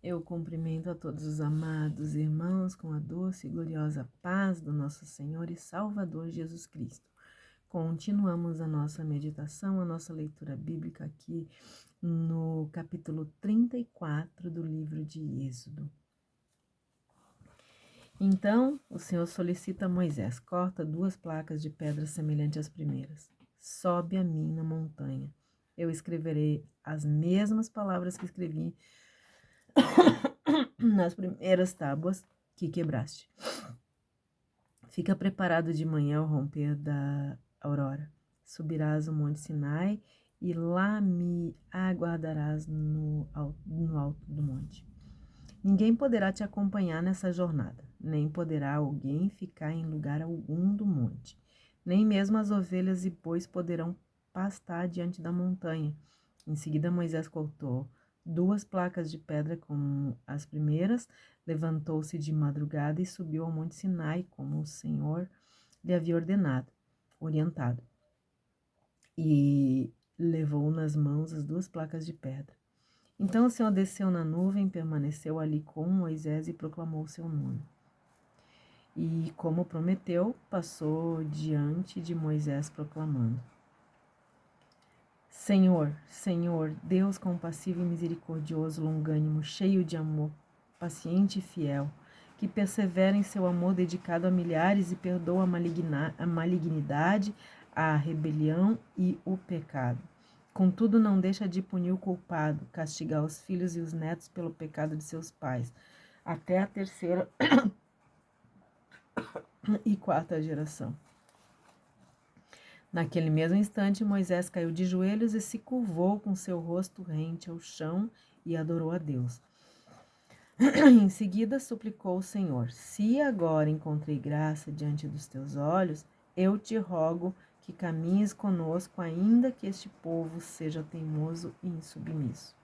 Eu cumprimento a todos os amados irmãos com a doce e gloriosa paz do nosso Senhor e Salvador Jesus Cristo. Continuamos a nossa meditação, a nossa leitura bíblica aqui no capítulo 34 do livro de Êxodo. Então, o Senhor solicita a Moisés: corta 2 placas de pedra semelhantes às primeiras. Sobe a mim na montanha. Eu escreverei as mesmas palavras que escrevi nas primeiras tábuas que quebraste. Fica preparado de manhã ao romper da aurora. Subirás o monte Sinai e lá me aguardarás no alto do monte. Ninguém poderá te acompanhar nessa jornada, nem poderá alguém ficar em lugar algum do monte. Nem mesmo as ovelhas e bois poderão pastar diante da montanha. Em seguida Moisés cortou 2 placas de pedra como as primeiras, levantou-se de madrugada e subiu ao monte Sinai, como o Senhor lhe havia orientado. E levou nas mãos as 2 placas de pedra. Então o Senhor desceu na nuvem, permaneceu ali com Moisés e proclamou o seu nome. E, como prometeu, passou diante de Moisés proclamando: Senhor, Senhor, Deus compassivo e misericordioso, longânimo, cheio de amor, paciente e fiel, que persevera em seu amor dedicado a milhares e perdoa a malignidade, a rebelião e o pecado. Contudo, não deixa de punir o culpado, castigar os filhos e os netos pelo pecado de seus pais, até a 3ª e 4ª geração. Naquele mesmo instante, Moisés caiu de joelhos e se curvou com seu rosto rente ao chão e adorou a Deus. Em seguida, suplicou o Senhor: se agora encontrei graça diante dos teus olhos, eu te rogo que caminhes conosco, ainda que este povo seja teimoso e insubmisso.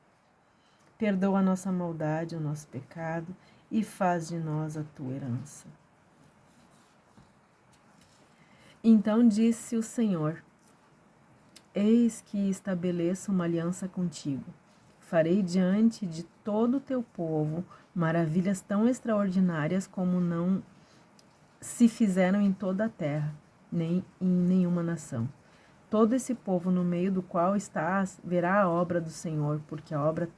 Perdoa a nossa maldade, o nosso pecado, e faz de nós a tua herança. Então disse o Senhor: eis que estabeleço uma aliança contigo. Farei diante de todo o teu povo maravilhas tão extraordinárias como não se fizeram em toda a terra, nem em nenhuma nação. Todo esse povo no meio do qual estás verá a obra do Senhor, porque a obra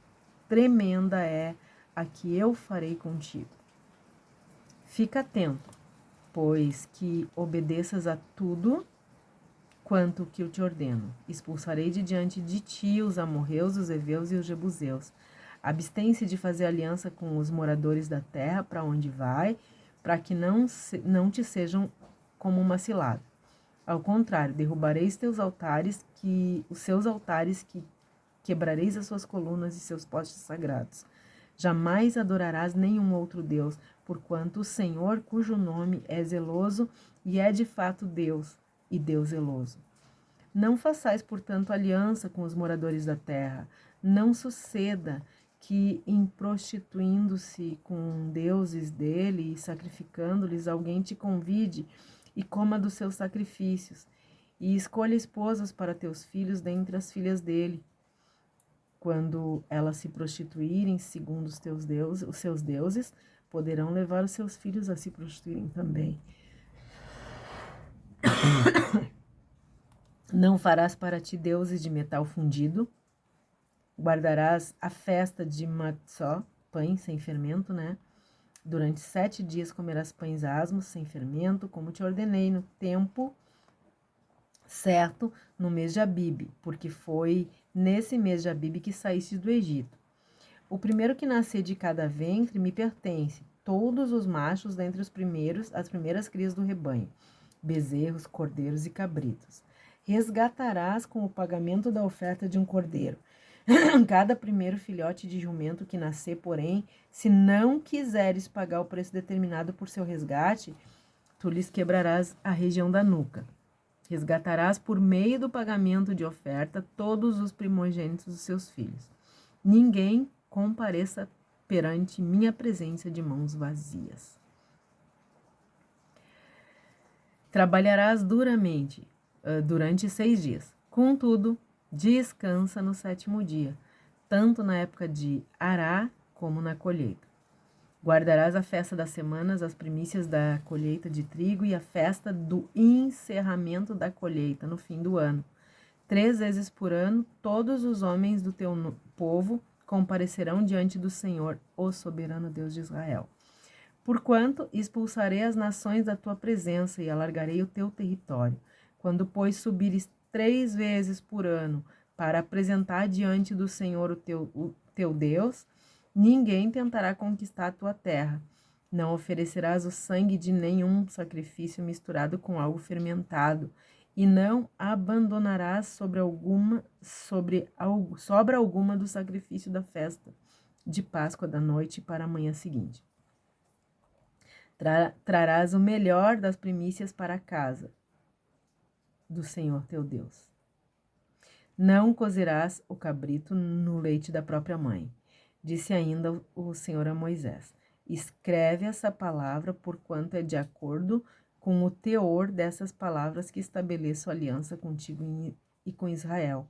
tremenda é a que eu farei contigo. Fica atento, pois que obedeças a tudo quanto que eu te ordeno. Expulsarei de diante de ti os amorreus, os heveus e os jebuseus. Abstém-se de fazer aliança com os moradores da terra para onde vai, para que não te sejam como uma cilada. Ao contrário, derrubareis os seus altares, que quebrareis as suas colunas e seus postes sagrados. Jamais adorarás nenhum outro Deus, porquanto o Senhor, cujo nome é zeloso e é de fato Deus, e Deus zeloso. Não façais, portanto, aliança com os moradores da terra. Não suceda que, em prostituindo-se com deuses dele e sacrificando-lhes, alguém te convide e coma dos seus sacrifícios, e escolha esposas para teus filhos dentre as filhas dele. Quando elas se prostituírem segundo os seus deuses, poderão levar os seus filhos a se prostituírem também. Não farás para ti deuses de metal fundido. Guardarás a festa de Matzó, pães sem fermento, né? Durante 7 dias comerás pães asmos, sem fermento, como te ordenei no tempo certo, no mês de Abibe, porque foi nesse mês de Abibe que saíste do Egito. O primeiro que nascer de cada ventre me pertence, todos os machos dentre as primeiras crias do rebanho, bezerros, cordeiros e cabritos. Resgatarás com o pagamento da oferta de um cordeiro cada primeiro filhote de jumento que nascer, porém, se não quiseres pagar o preço determinado por seu resgate, tu lhes quebrarás a região da nuca. Resgatarás por meio do pagamento de oferta todos os primogênitos dos seus filhos. Ninguém compareça perante minha presença de mãos vazias. Trabalharás duramente durante 6 dias. Contudo, descansa no 7º dia, tanto na época de arar como na colheita. Guardarás a festa das semanas, as primícias da colheita de trigo e a festa do encerramento da colheita no fim do ano. 3 vezes por ano, todos os homens do teu povo comparecerão diante do Senhor, o soberano Deus de Israel. Porquanto expulsarei as nações da tua presença e alargarei o teu território. Quando, pois, subires 3 vezes por ano para apresentar diante do Senhor o teu Deus, ninguém tentará conquistar a tua terra. Não oferecerás o sangue de nenhum sacrifício misturado com algo fermentado, e não abandonarás sobra alguma do sacrifício da festa de Páscoa da noite para a manhã seguinte. Trarás o melhor das primícias para a casa do Senhor teu Deus. Não cozerás o cabrito no leite da própria mãe. Disse ainda o Senhor a Moisés: escreve essa palavra, porquanto é de acordo com o teor dessas palavras que estabeleço aliança contigo e com Israel.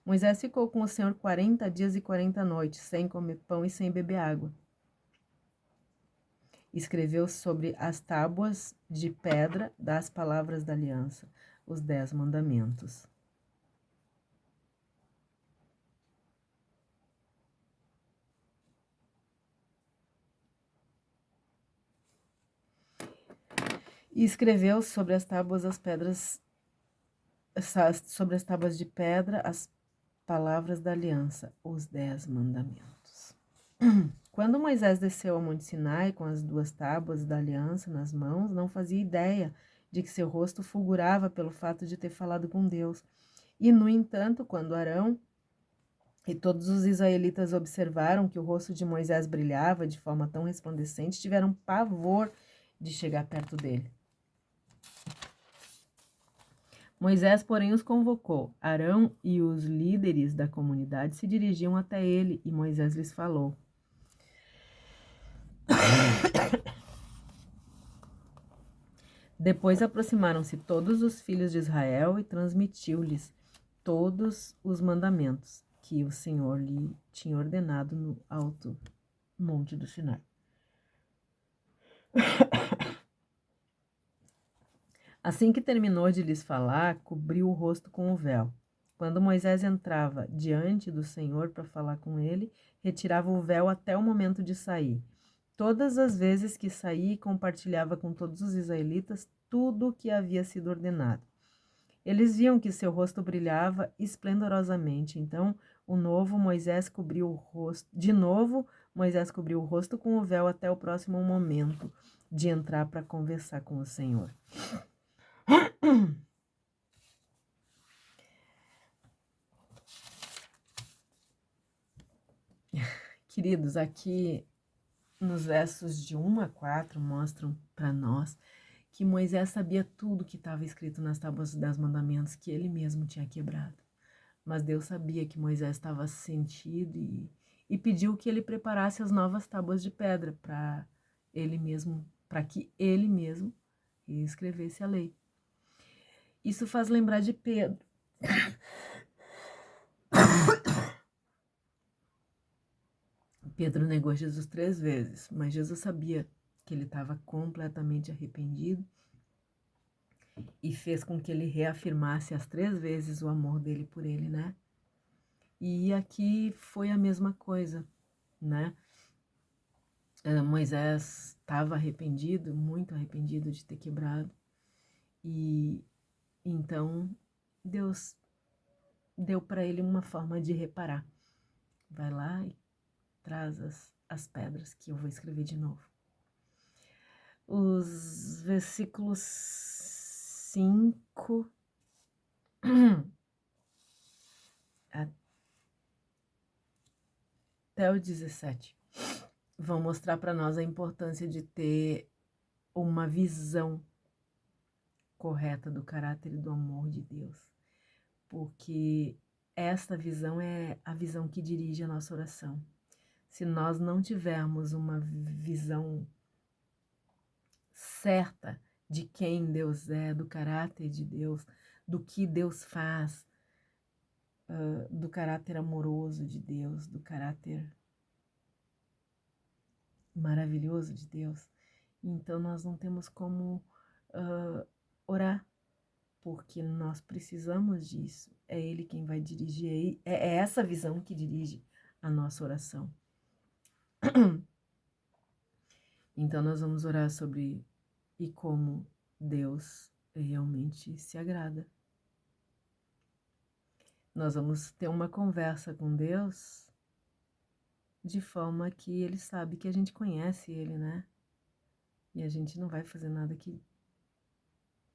Moisés ficou com o Senhor 40 dias e 40 noites, sem comer pão e sem beber água. Escreveu sobre as tábuas de pedra das palavras da aliança, os 10 mandamentos. E escreveu sobre as tábuas de pedra as palavras da aliança, os 10 mandamentos. Quando Moisés desceu ao Monte Sinai com as 2 tábuas da aliança nas mãos, não fazia ideia de que seu rosto fulgurava pelo fato de ter falado com Deus. E, no entanto, quando Arão e todos os israelitas observaram que o rosto de Moisés brilhava de forma tão resplandecente, tiveram pavor de chegar perto dele. Moisés, porém, os convocou. Arão e os líderes da comunidade se dirigiam até ele e Moisés lhes falou. Depois aproximaram-se todos os filhos de Israel e transmitiu-lhes todos os mandamentos que o Senhor lhe tinha ordenado no alto monte do Sinai. Assim que terminou de lhes falar, cobriu o rosto com o véu. Quando Moisés entrava diante do Senhor para falar com ele, retirava o véu até o momento de sair. Todas as vezes que saía, compartilhava com todos os israelitas tudo o que havia sido ordenado. Eles viam que seu rosto brilhava esplendorosamente. Então, Moisés cobriu o rosto com o véu até o próximo momento de entrar para conversar com o Senhor. Queridos, aqui nos versos de 1 a 4 mostram para nós que Moisés sabia tudo que estava escrito nas tábuas dos 10 mandamentos que ele mesmo tinha quebrado. Mas Deus sabia que Moisés estava sentido e pediu que ele preparasse as novas tábuas de pedra para que ele mesmo escrevesse a lei. Isso faz lembrar de Pedro. Pedro negou Jesus 3 vezes, mas Jesus sabia que ele estava completamente arrependido e fez com que ele reafirmasse as 3 vezes o amor dele por ele, né? E aqui foi a mesma coisa, né? Moisés estava arrependido, muito arrependido de ter quebrado, e então Deus deu para ele uma forma de reparar. Vai lá e traz as pedras que eu vou escrever de novo. Os versículos 5 até o 17 vão mostrar para nós a importância de ter uma visão correta do caráter e do amor de Deus, porque esta visão é a visão que dirige a nossa oração. Se nós não tivermos uma visão certa de quem Deus é, do caráter de Deus, do que Deus faz, do caráter amoroso de Deus, do caráter maravilhoso de Deus. Então nós não temos como orar, porque nós precisamos disso. É Ele quem vai dirigir, é essa visão que dirige a nossa oração. Então nós vamos orar sobre e como Deus realmente se agrada. Nós vamos ter uma conversa com Deus de forma que Ele sabe que a gente conhece Ele, né? E a gente não vai fazer nada que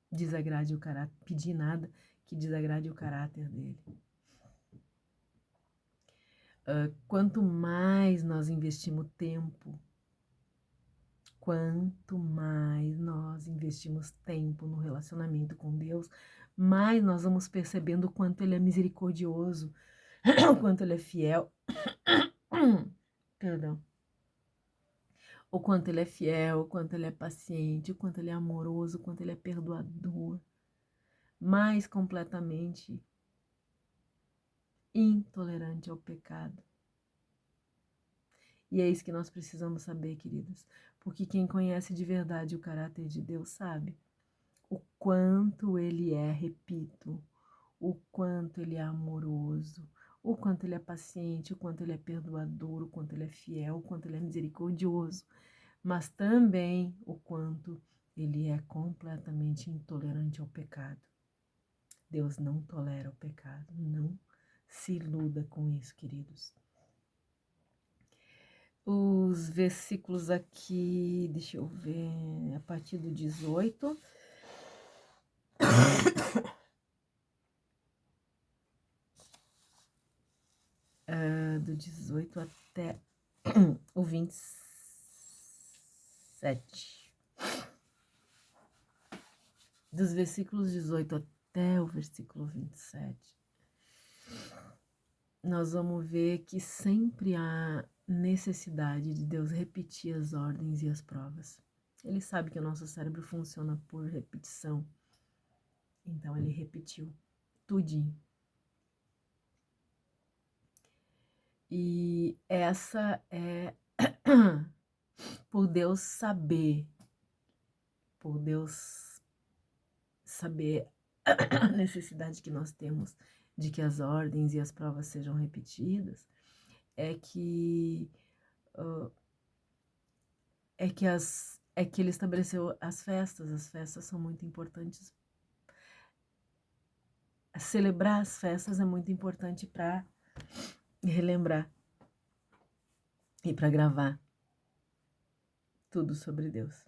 desagrade o caráter, pedir nada que desagrade o caráter dele. Quanto mais nós investimos tempo, no relacionamento com Deus, mais nós vamos percebendo o quanto Ele é misericordioso, o quanto Ele é fiel. Perdão. O quanto Ele é fiel, o quanto Ele é paciente, o quanto Ele é amoroso, o quanto Ele é perdoador. Mais completamente intolerante ao pecado. E é isso que nós precisamos saber, queridas, porque quem conhece de verdade o caráter de Deus sabe o quanto Ele é, repito, o quanto Ele é amoroso, o quanto Ele é paciente, o quanto Ele é perdoador, o quanto Ele é fiel, o quanto Ele é misericordioso, mas também o quanto Ele é completamente intolerante ao pecado. Deus não tolera o pecado, não se iluda com isso, queridos. Os versículos aqui, deixa eu ver, a partir do 18. Do 18 até o 27. Dos versículos 18 até o versículo 27. Nós vamos ver que sempre há necessidade de Deus repetir as ordens e as provas. Ele sabe que o nosso cérebro funciona por repetição. Então ele repetiu tudinho. E essa é por Deus saber a necessidade que nós temos de que as ordens e as provas sejam repetidas, é que ele estabeleceu as festas são muito importantes. Celebrar as festas é muito importante para relembrar e para gravar tudo sobre Deus.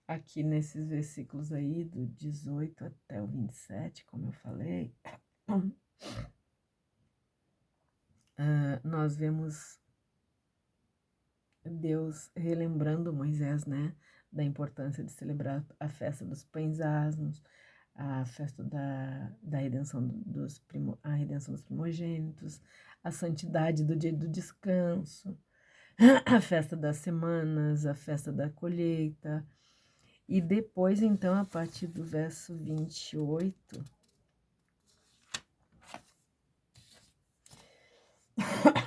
Aqui nesses versículos aí, do 18 até o 27, como eu falei, nós vemos Deus relembrando Moisés, né, da importância de celebrar a festa dos pães asmos, a festa da redenção a redenção dos primogênitos, a santidade do dia do descanso, a festa das semanas, a festa da colheita. E depois, então, a partir do verso 28,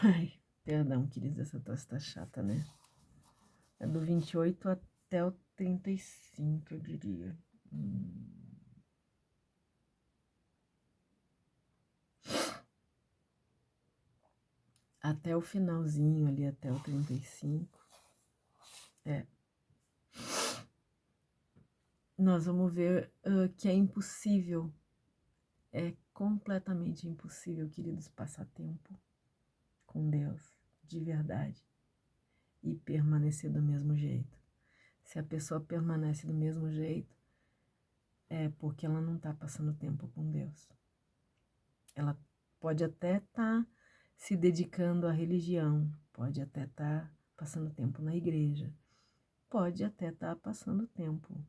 ai, perdão, queridos, essa tosse tá chata, né? É do 28 até o 35, eu diria. Até o finalzinho ali, até o 35. Nós vamos ver que é impossível, é completamente impossível, queridos, passar tempo com Deus, de verdade, e permanecer do mesmo jeito. Se a pessoa permanece do mesmo jeito, é porque ela não está passando tempo com Deus. Ela pode até estar se dedicando à religião, pode até estar passando tempo na igreja, pode até estar passando tempo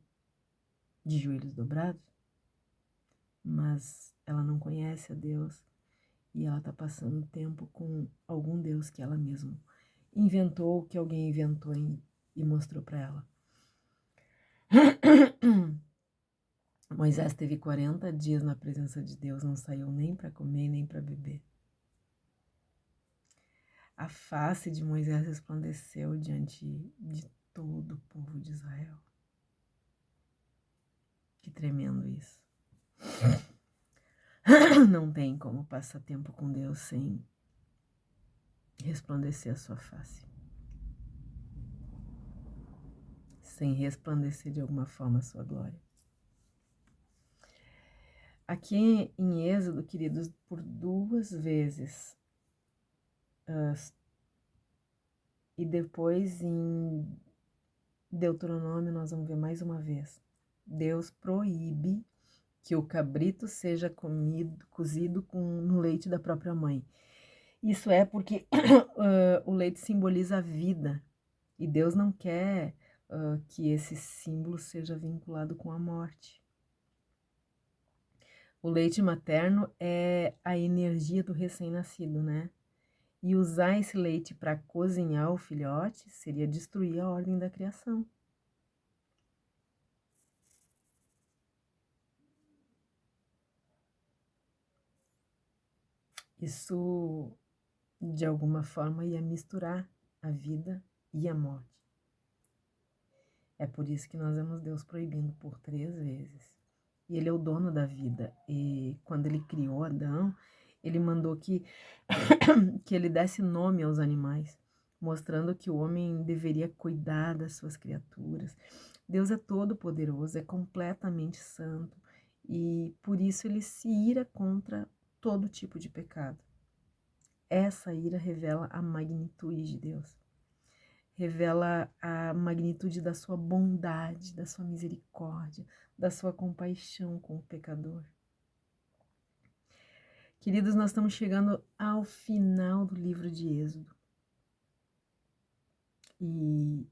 de joelhos dobrados, mas ela não conhece a Deus e ela está passando tempo com algum Deus que ela mesma inventou, que alguém inventou e mostrou para ela. Moisés teve 40 dias na presença de Deus, não saiu nem para comer nem para beber. a face de Moisés resplandeceu diante de todo o povo de Israel. Que tremendo isso. Não tem como passar tempo com Deus sem resplandecer a sua face. Sem resplandecer de alguma forma a sua glória. Aqui em Êxodo, queridos, por 2 vezes, e depois em Deuteronômio nós vamos ver mais uma vez, Deus proíbe que o cabrito seja cozido no leite da própria mãe. Isso é porque o leite simboliza a vida, e Deus não quer que esse símbolo seja vinculado com a morte. O leite materno é a energia do recém-nascido, né? E usar esse leite para cozinhar o filhote seria destruir a ordem da criação. Isso, de alguma forma, ia misturar a vida e a morte. É por isso que nós vemos Deus proibindo por 3 vezes. E Ele é o dono da vida. E quando Ele criou Adão, Ele mandou que Ele desse nome aos animais, mostrando que o homem deveria cuidar das suas criaturas. Deus é todo poderoso, é completamente santo, e por isso Ele se ira contra todo tipo de pecado. Essa ira revela a magnitude de Deus. Revela a magnitude da sua bondade, da sua misericórdia, da sua compaixão com o pecador. Queridos, nós estamos chegando ao final do livro de Êxodo. E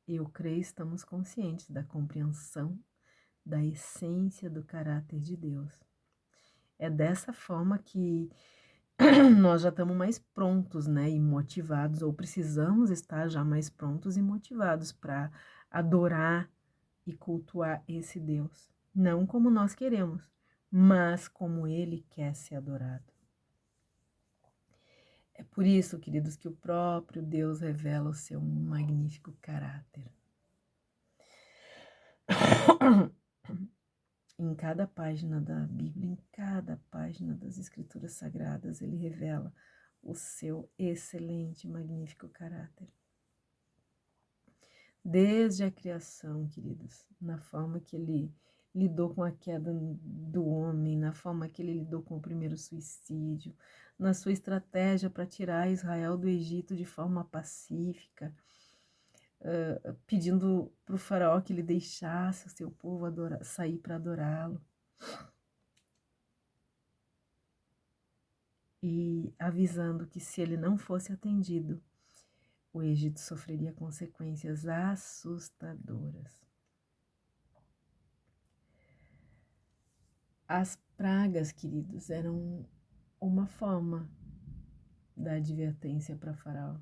eu creio que estamos conscientes da compreensão da essência do caráter de Deus. É dessa forma que nós já estamos mais prontos, né, e motivados, ou precisamos estar já mais prontos e motivados para adorar e cultuar esse Deus. Não como nós queremos, mas como Ele quer ser adorado. É por isso, queridos, que o próprio Deus revela o seu magnífico caráter. Em cada página da Bíblia, em cada página das Escrituras Sagradas, Ele revela o seu excelente, magnífico caráter. Desde a criação, queridos, na forma que Ele lidou com a queda do homem, na forma que Ele lidou com o primeiro suicídio, na sua estratégia para tirar Israel do Egito de forma pacífica, pedindo para o faraó que ele deixasse o seu povo sair para adorá-lo. E avisando que se ele não fosse atendido, o Egito sofreria consequências assustadoras. As pragas, queridos, eram uma forma da advertência para Faraó.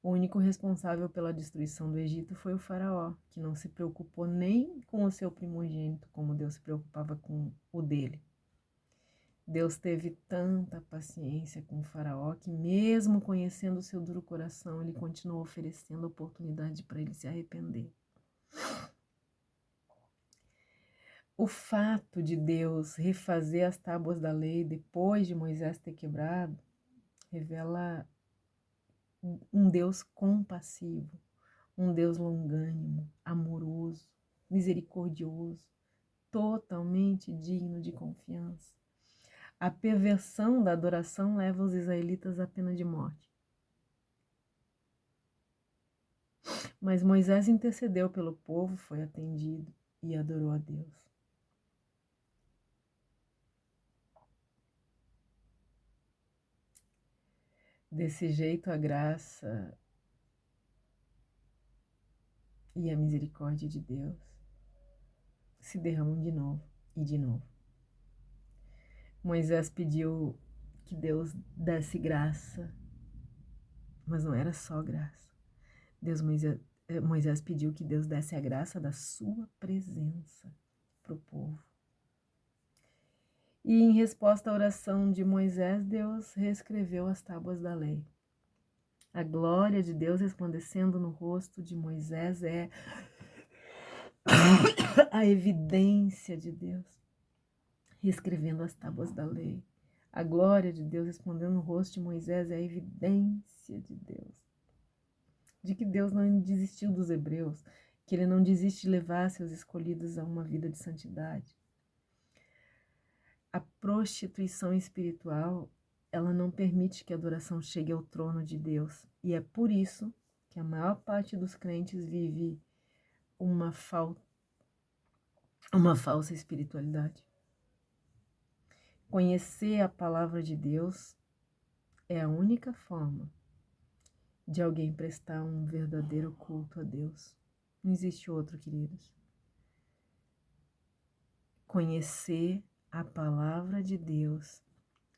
O único responsável pela destruição do Egito foi o Faraó, que não se preocupou nem com o seu primogênito, como Deus se preocupava com o dele. Deus teve tanta paciência com o Faraó que, mesmo conhecendo o seu duro coração, ele continuou oferecendo oportunidade para ele se arrepender. O fato de Deus refazer as tábuas da lei depois de Moisés ter quebrado revela um Deus compassivo, um Deus longânimo, amoroso, misericordioso, totalmente digno de confiança. A perversão da adoração leva os israelitas à pena de morte. Mas Moisés intercedeu pelo povo, foi atendido e adorou a Deus. Desse jeito, a graça e a misericórdia de Deus se derramam de novo e de novo. Moisés pediu que Deus desse graça, mas não era só graça. Moisés pediu que Deus desse a graça da sua presença para o povo. E em resposta à oração de Moisés, Deus reescreveu as tábuas da lei. A glória de Deus resplandecendo no rosto de Moisés é a evidência de Deus reescrevendo as tábuas da lei. A glória de Deus respondendo no rosto de Moisés é a evidência de Deus. De que Deus não desistiu dos hebreus, que Ele não desiste de levar seus escolhidos a uma vida de santidade. A prostituição espiritual, ela não permite que a adoração chegue ao trono de Deus. E é por isso que a maior parte dos crentes vive uma falsa espiritualidade. Conhecer a palavra de Deus é a única forma de alguém prestar um verdadeiro culto a Deus. Não existe outro, queridos. Conhecer a palavra de Deus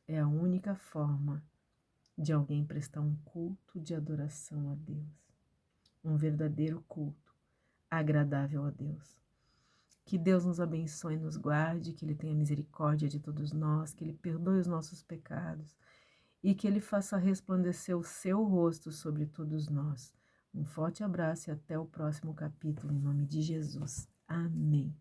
é a única forma de alguém prestar um culto de adoração a Deus. Um verdadeiro culto agradável a Deus. Que Deus nos abençoe e nos guarde, que Ele tenha misericórdia de todos nós, que Ele perdoe os nossos pecados e que Ele faça resplandecer o seu rosto sobre todos nós. Um forte abraço e até o próximo capítulo, em nome de Jesus. Amém.